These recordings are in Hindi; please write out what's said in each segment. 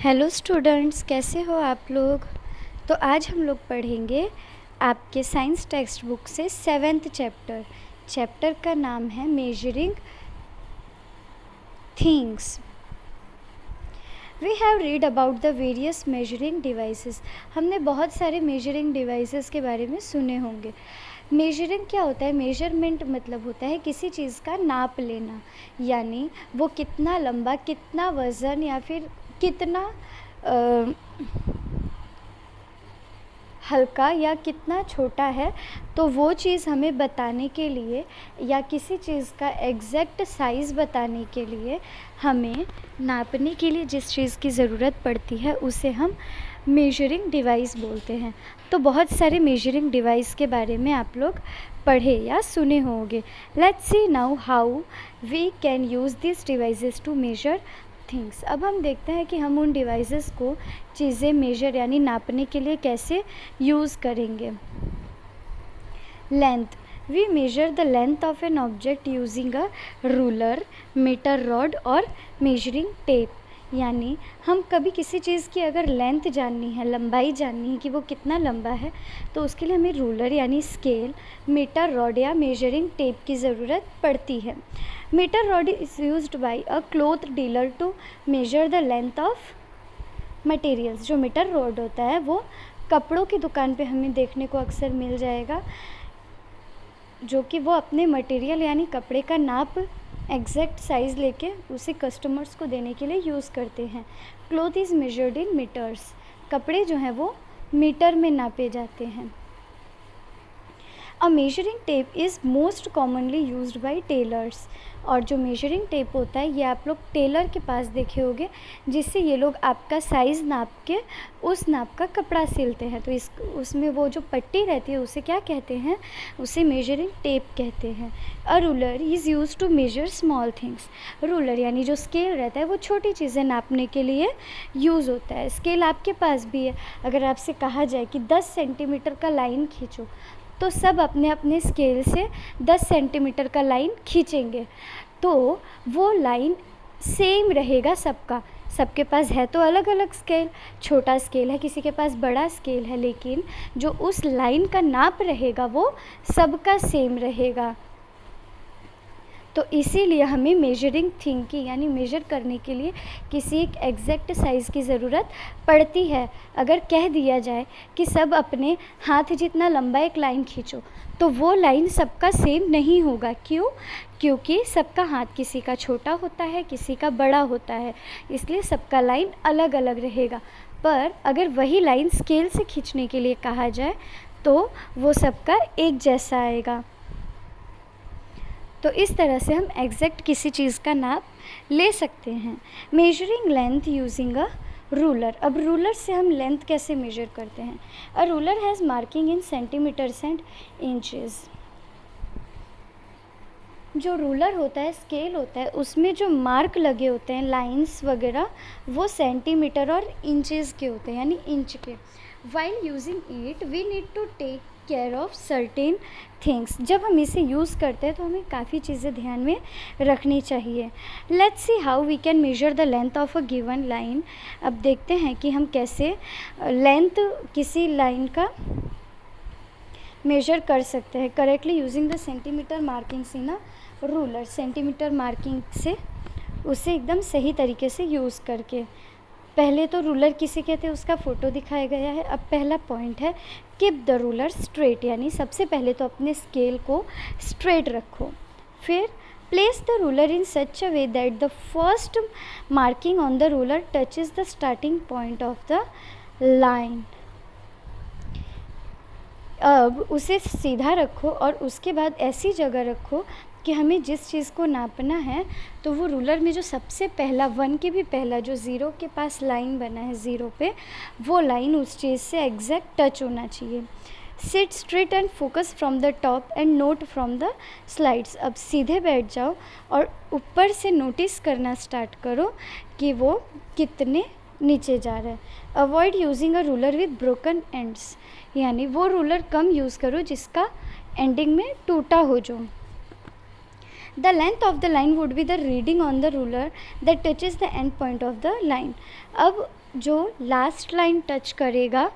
हेलो स्टूडेंट्स, कैसे हो आप लोग। तो आज हम लोग पढ़ेंगे आपके साइंस टेक्स्ट बुक से 7th चैप्टर का नाम है measuring things. We have read about the various measuring devices. हमने बहुत सारे मेजरिंग डिवाइसेस के बारे में सुने होंगे। मेजरिंग क्या होता है? मेजरमेंट मतलब होता है किसी चीज़ का नाप लेना, यानी वो कितना लंबा, कितना वज़न या फिर कितना हल्का या कितना छोटा है, तो वो चीज़ हमें बताने के लिए या किसी चीज़ का एग्जैक्ट साइज़ बताने के लिए, हमें नापने के लिए जिस चीज़ की ज़रूरत पड़ती है उसे हम मेजरिंग डिवाइस बोलते हैं। तो बहुत सारे मेजरिंग डिवाइस के बारे में आप लोग पढ़े या सुने होंगे। Let's see now how we can use this devices to measure things. अब हम देखते हैं कि हम उन डिवाइसेस को चीज़ें मेजर यानी नापने के लिए कैसे यूज़ करेंगे। Length, we measure the length of an object using a ruler, metre rod और मेजरिंग टेप। यानी हम कभी किसी चीज़ की अगर लेंथ जाननी है, लंबाई जाननी है कि वो कितना लंबा है, तो उसके लिए हमें रूलर यानी स्केल, मीटर रॉड या मेजरिंग टेप की ज़रूरत पड़ती है। Metre rod is used by a cloth dealer to measure the length of materials. जो मीटर रॉड होता है वो कपड़ों की दुकान पे हमें देखने को अक्सर मिल जाएगा, जो कि वो अपने मटेरियल यानी कपड़े का नाप एग्जैक्ट साइज़ लेके उसे कस्टमर्स को देने के लिए यूज़ करते हैं। Cloth is measured in metres, कपड़े जो हैं वो मीटर में नापे जाते हैं। A measuring tape is most commonly used by tailors. और जो मेजरिंग टेप होता है ये आप लोग टेलर के पास देखे होंगे, जिससे ये लोग आपका साइज़ नाप के उस नाप का कपड़ा सिलते हैं। तो उसमें वो जो पट्टी रहती है उसे क्या कहते हैं? उसे मेजरिंग टेप कहते हैं। A ruler is use to measure small things. Ruler यानी जो स्केल रहता है वो छोटी चीज़ें नापने के लिए यूज़ होता है। स्केल आपके पास भी है। अगर आपसे कहा जाए कि 10 सेंटीमीटर का लाइन खींचो, तो सब अपने अपने स्केल से 10 सेंटीमीटर का लाइन खींचेंगे, तो वो लाइन सेम रहेगा सबका। सबके पास है तो अलग अलग स्केल, छोटा स्केल है, किसी के पास बड़ा स्केल है, लेकिन जो उस लाइन का नाप रहेगा वो सबका सेम रहेगा। तो इसीलिए हमें मेजरिंग थिंग की यानी मेजर करने के लिए किसी एक एग्जैक्ट साइज़ की ज़रूरत पड़ती है। अगर कह दिया जाए कि सब अपने हाथ जितना लंबा एक लाइन खींचो, तो वो लाइन सबका सेम नहीं होगा। क्यों? क्योंकि सबका हाथ किसी का छोटा होता है, किसी का बड़ा होता है, इसलिए सबका लाइन अलग अलग रहेगा। पर अगर वही लाइन स्केल से खींचने के लिए कहा जाए तो वो सबका एक जैसा आएगा। तो इस तरह से हम एग्जैक्ट किसी चीज़ का नाप ले सकते हैं। Measuring length using a ruler. अब रूलर से हम लेंथ कैसे मेजर करते हैं? A ruler has marking in centimetres and inches. जो रूलर होता है, स्केल होता है, उसमें जो मार्क लगे होते हैं, लाइंस वगैरह, वो सेंटीमीटर और इंचेस के होते हैं यानी इंच के। While using it we need to take care of certain things. जब हम इसे यूज़ करते हैं तो हमें काफ़ी चीज़ें ध्यान में रखनी चाहिए। Let's see how we can measure the length of a given line. अब देखते हैं कि हम कैसे लेंथ किसी लाइन का मेजर कर सकते हैं correctly using the centimetre markings in a ruler. Centimetre marking से उसे एकदम सही तरीके से यूज़ करके। पहले तो रूलर किसे कहते हैं उसका फ़ोटो दिखाया गया है। अब पहला पॉइंट है कीप द रूलर स्ट्रेट, यानी सबसे पहले तो अपने स्केल को स्ट्रेट रखो। फिर place the ruler in such a way that the first marking on the ruler touches the starting point of the line. अब उसे सीधा रखो और उसके बाद ऐसी जगह रखो कि हमें जिस चीज़ को नापना है तो वो रूलर में जो सबसे पहला 1 के भी पहला जो 0 के पास लाइन बना है 0 पे, वो लाइन उस चीज़ से एग्जैक्ट टच होना चाहिए। Seat straight and focus from the top and note from the slides. अब सीधे बैठ जाओ और ऊपर से नोटिस करना स्टार्ट करो कि वो कितने नीचे जा रहा है। Avoid using a ruler with broken ends, यानी वो रूलर कम यूज़ करो जिसका एंडिंग में टूटा हो जो। The length of the line would be the reading on the ruler that touches the end point of the line. अब जो लास्ट लाइन टच करेगा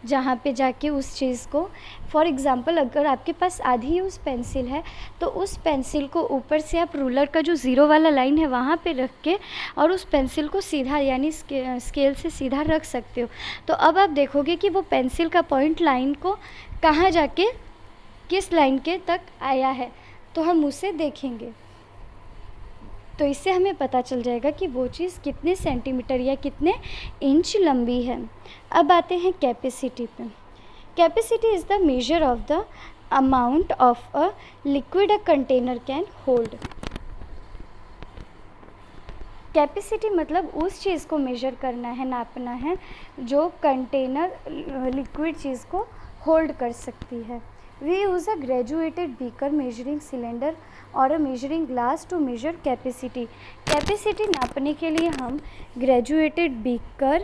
जहाँ पे जाके उस चीज़ को, फॉर एग्ज़ाम्पल अगर आपके पास आधी यूज़ पेंसिल है तो उस पेंसिल को ऊपर से आप रूलर का जो ज़ीरो वाला लाइन है वहाँ पे रख के और उस पेंसिल को सीधा यानी स्केल से सीधा रख सकते हो। तो अब आप देखोगे कि वो पेंसिल का पॉइंट लाइन को कहाँ जाके किस लाइन के तक आया है, तो हम उसे देखेंगे। तो इससे हमें पता चल जाएगा कि वो चीज़ कितने सेंटीमीटर या कितने इंच लंबी है। अब आते हैं कैपेसिटी पे। Capacity is the measure of the amount of a liquid a container can hold. Capacity मतलब उस चीज़ को मेजर करना है, नापना है जो कंटेनर लिक्विड चीज़ को होल्ड कर सकती है। We use a graduated beaker, measuring cylinder और a measuring glass to measure capacity. Capacity नापने के लिए हम graduated beaker,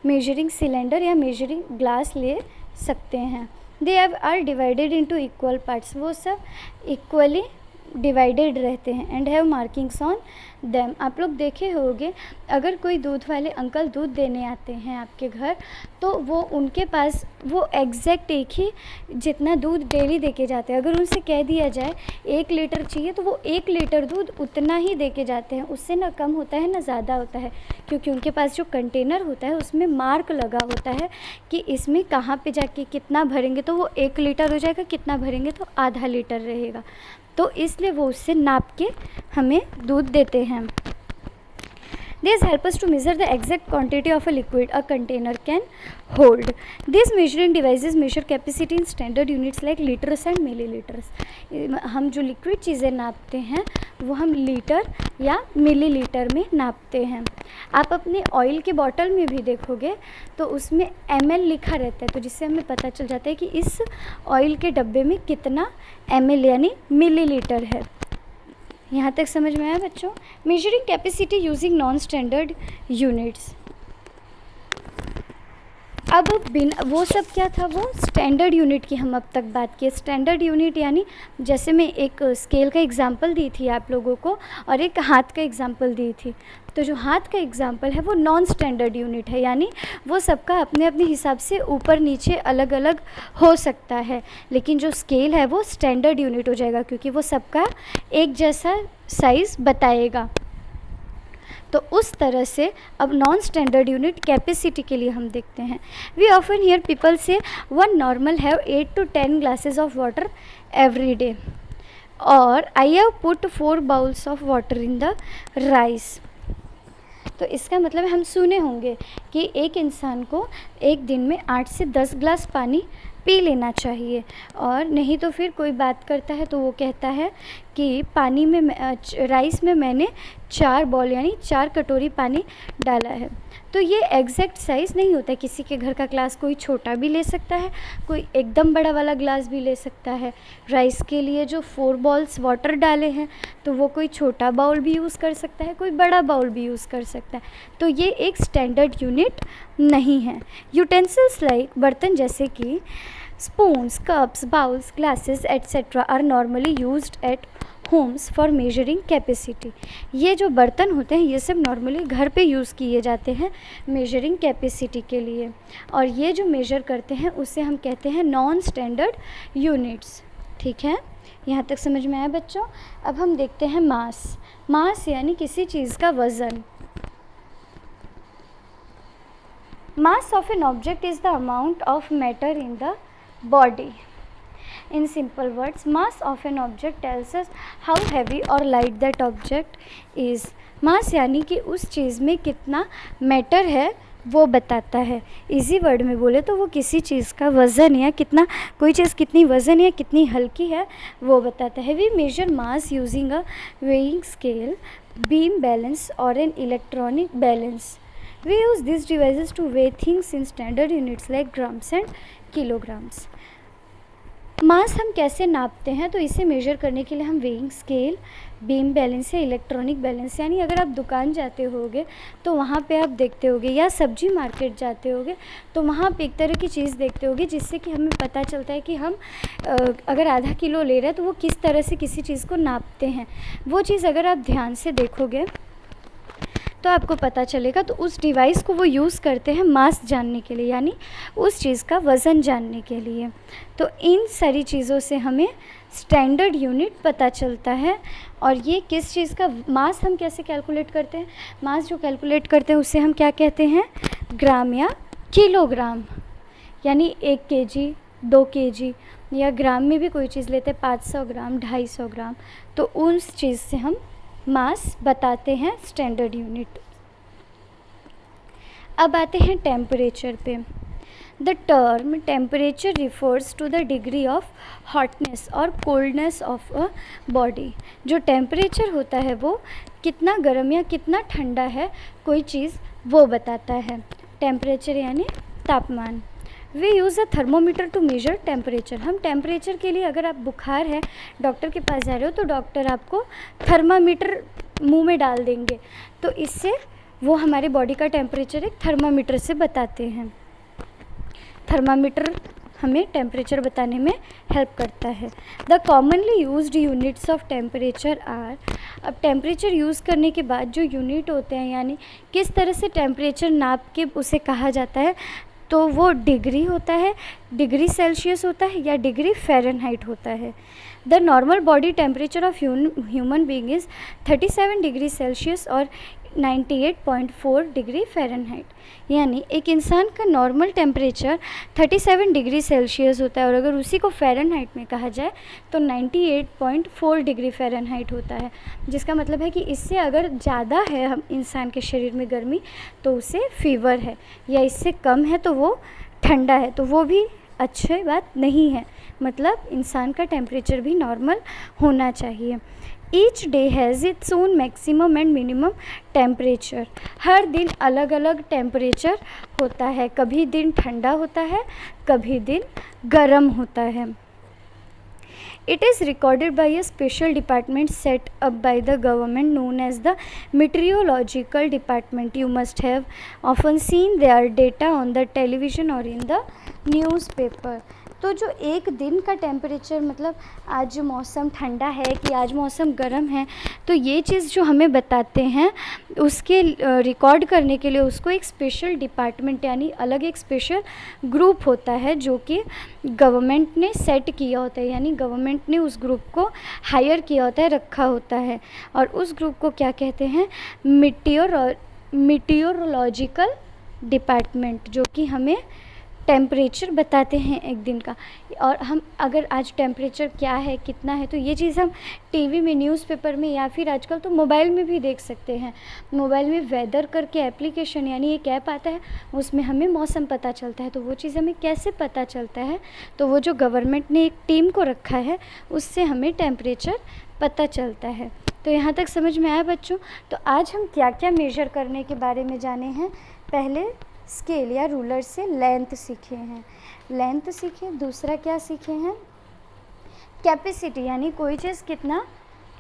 measuring cylinder या measuring glass ले सकते हैं। They are divided into equal parts. वो सब equally डिवाइडेड रहते हैं and have markings on them. आप लोग देखे होंगे अगर कोई दूध वाले अंकल दूध देने आते हैं आपके घर तो वो उनके पास वो एग्जैक्ट एक ही जितना दूध डेली दे के जाते हैं। अगर उनसे कह दिया जाए 1 लीटर चाहिए तो वो 1 लीटर दूध उतना ही दे के जाते हैं, उससे ना कम होता है ना ज़्यादा होता है, क्योंकि उनके पास जो कंटेनर होता है उसमें मार्क लगा होता है कि इसमें कहाँ पे जाके कितना भरेंगे तो वो 1 लीटर हो जाएगा, कितना भरेंगे तो आधा लीटर रहेगा। तो इसलिए वो उससे नाप के हमें दूध देते हैं। These help us to measure the exact quantity of a liquid a container can hold. These measuring devices measure capacity in standard units like liters and milliliters. हम जो लिक्विड चीज़ें नापते हैं वो हम लीटर या मिलीलीटर में नापते हैं। आप अपने ऑयल के बॉटल में भी देखोगे तो उसमें ml लिखा रहता है, तो जिससे हमें पता चल जाता है कि इस ऑयल के डब्बे में कितना ml यानी मिलीलीटर है। यहाँ तक समझ में आया बच्चों? Measuring capacity using non standard units. अब वो सब क्या था, वो स्टैंडर्ड यूनिट की हम अब तक बात की। स्टैंडर्ड यूनिट यानी जैसे मैं एक स्केल का एग्जांपल दी थी आप लोगों को और एक हाथ का एग्जांपल दी थी, तो जो हाथ का एग्जांपल है वो नॉन स्टैंडर्ड यूनिट है, यानी वो सबका अपने अपने हिसाब से ऊपर नीचे अलग अलग हो सकता है, लेकिन जो स्केल है वो स्टैंडर्ड यूनिट हो जाएगा क्योंकि वो सबका एक जैसा साइज़ बताएगा। तो उस तरह से अब नॉन स्टैंडर्ड यूनिट कैपेसिटी के लिए हम देखते हैं। We often hear people say one normal have 8 to 10 glasses of water every day और I have put 4 bowls of water in the rice. तो इसका मतलब हम सुने होंगे कि एक इंसान को एक दिन में 8 से 10 ग्लास पानी पी लेना चाहिए, और नहीं तो फिर कोई बात करता है तो वो कहता है कि पानी में राइस में मैंने 4 बाउल यानी 4 कटोरी पानी डाला है। तो ये एग्जैक्ट साइज़ नहीं होता है, किसी के घर का ग्लास कोई छोटा भी ले सकता है, कोई एकदम बड़ा वाला ग्लास भी ले सकता है। राइस के लिए जो 4 बाउल्स वाटर डाले हैं तो वो कोई छोटा बाउल भी यूज़ कर सकता है, कोई बड़ा बाउल भी यूज़ कर सकता है। तो ये एक स्टैंडर्ड यूनिट नहीं है। यूटेंसिल्स लाइक बर्तन जैसे कि spoons, cups, bowls, glasses etcetera are normally used at homes for measuring capacity. ये जो बर्तन होते हैं ये सब नॉर्मली घर पे यूज़ किए जाते हैं मेजरिंग कैपेसिटी के लिए, और ये जो मेजर करते हैं उसे हम कहते हैं नॉन स्टैंडर्ड यूनिट्स। ठीक है, यहाँ तक समझ में आया बच्चों? अब हम देखते हैं मास। मास यानी किसी चीज़ का वज़न। Mass of an object is the amount of matter in the body. In simple words, mass of an object tells us how heavy or light that object is. मास यानी कि उस चीज़ में कितना मैटर है वो बताता है। इजी वर्ड में बोले तो वो किसी चीज़ का वज़न या कितना, कोई चीज़ कितनी वज़न या कितनी हल्की है वो बताता है। We measure mass using a weighing scale, beam balance और an electronic balance. We use these devices to weigh things in standard units like grams and kilograms. मास हम कैसे नापते हैं, तो इसे मेजर करने के लिए हम वेइंग स्केल, बीम बैलेंस या इलेक्ट्रॉनिक बैलेंस, यानी अगर आप दुकान जाते होगे तो वहाँ पे आप देखते होगे, या सब्जी मार्केट जाते होगे तो वहाँ पे एक तरह की चीज़ देखते होगे जिससे कि हमें पता चलता है कि हम अगर आधा किलो ले रहे हैं तो वो किस तरह से किसी चीज़ को नापते हैं। वो चीज़ अगर आप ध्यान से देखोगे तो आपको पता चलेगा। तो उस डिवाइस को वो यूज़ करते हैं मास जानने के लिए, यानी उस चीज़ का वज़न जानने के लिए। तो इन सारी चीज़ों से हमें स्टैंडर्ड यूनिट पता चलता है। और ये किस चीज़ का मास हम कैसे कैलकुलेट करते हैं, मास जो कैलकुलेट करते हैं उसे हम क्या कहते हैं, ग्राम या किलोग्राम। यानी 1 केजी, 2 केजी, या ग्राम में भी कोई चीज़ लेते हैं 500 ग्राम, 250 ग्राम, तो उस चीज़ से हम मास बताते हैं, स्टैंडर्ड यूनिट। अब आते हैं टेम्परेचर पे। The term temperature refers to the degree of hotness और कोल्डनेस ऑफ अ बॉडी। जो टेम्परेचर होता है वो कितना गर्म या कितना ठंडा है कोई चीज़, वो बताता है। टेम्परेचर यानी तापमान। We use a thermometer to measure temperature. हम टेम्परेचर के लिए, अगर आप बुखार है डॉक्टर के पास जा रहे हो तो डॉक्टर आपको थर्मामीटर मुंह में डाल देंगे, तो इससे वो हमारे बॉडी का टेम्परेचर एक थर्मामीटर से बताते हैं। थर्मामीटर हमें टेम्परेचर बताने में हेल्प करता है। The commonly used units of temperature are. अब टेम्परेचर यूज़ करने के बाद जो यूनिट होते हैं, यानी किस तरह से टेम्परेचर नाप के उसे कहा जाता है, तो वो डिग्री होता है, डिग्री सेल्सियस होता है या डिग्री फ़ारेनहाइट होता है। The normal body temperature of human being is 37 degree Celsius और 98.4 डिग्री फ़ारेनहाइट। यानी एक इंसान का नॉर्मल टेम्परेचर 37 डिग्री सेल्सियस होता है, और अगर उसी को फ़ारेनहाइट में कहा जाए तो 98.4 डिग्री फ़ारेनहाइट होता है। जिसका मतलब है कि इससे अगर ज़्यादा है हम इंसान के शरीर में गर्मी तो उसे फीवर है, या इससे कम है तो वो ठंडा है, तो वो भी अच्छी बात नहीं है। मतलब इंसान का टेम्परेचर भी नॉर्मल होना चाहिए। Each day has its own maximum and minimum temperature. हर दिन अलग अलग टेम्परेचर होता है, कभी दिन ठंडा होता है, कभी दिन गर्म होता है। It is recorded by a special department set up by the government known as the Meteorological Department. You must have often seen their data on the television or in the newspaper. तो जो एक दिन का टेम्परेचर, मतलब आज मौसम ठंडा है कि आज मौसम गर्म है, तो ये चीज़ जो हमें बताते हैं उसके रिकॉर्ड करने के लिए उसको एक स्पेशल डिपार्टमेंट, यानी अलग एक स्पेशल ग्रुप होता है जो कि गवर्नमेंट ने सेट किया होता है, यानी गवर्नमेंट ने उस ग्रुप को हायर किया होता है, रखा होता है। और उस ग्रुप को क्या कहते हैं, मीटियोरोलॉजिकल डिपार्टमेंट, जो कि हमें टेम्परेचर बताते हैं एक दिन का। और हम अगर आज टेम्परेचर क्या है, कितना है, तो ये चीज़ हम टीवी में, न्यूज़पेपर में, या फिर आजकल तो मोबाइल में भी देख सकते हैं। मोबाइल में वेदर करके एप्लीकेशन, यानी एक ऐप आता है, उसमें हमें मौसम पता चलता है। तो वो चीज़ हमें कैसे पता चलता है, तो वो जो गवर्नमेंट ने एक टीम को रखा है उससे हमें टेम्परेचर पता चलता है। तो यहाँ तक समझ में आया बच्चों। तो आज हम क्या क्या मेजर करने के बारे में जाने हैं। पहले स्केल या रूलर से लेंथ सीखे हैं, लेंथ सीखे। दूसरा क्या सीखे हैं, कैपेसिटी, यानी कोई चीज़ कितना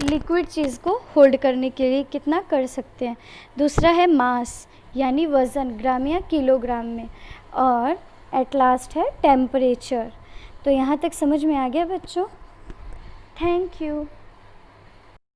लिक्विड चीज़ को होल्ड करने के लिए कितना कर सकते हैं। दूसरा है मास, यानी वज़न, ग्राम या किलोग्राम में। और एट लास्ट है टेम्परेचर। तो यहाँ तक समझ में आ गया बच्चों। Thank you.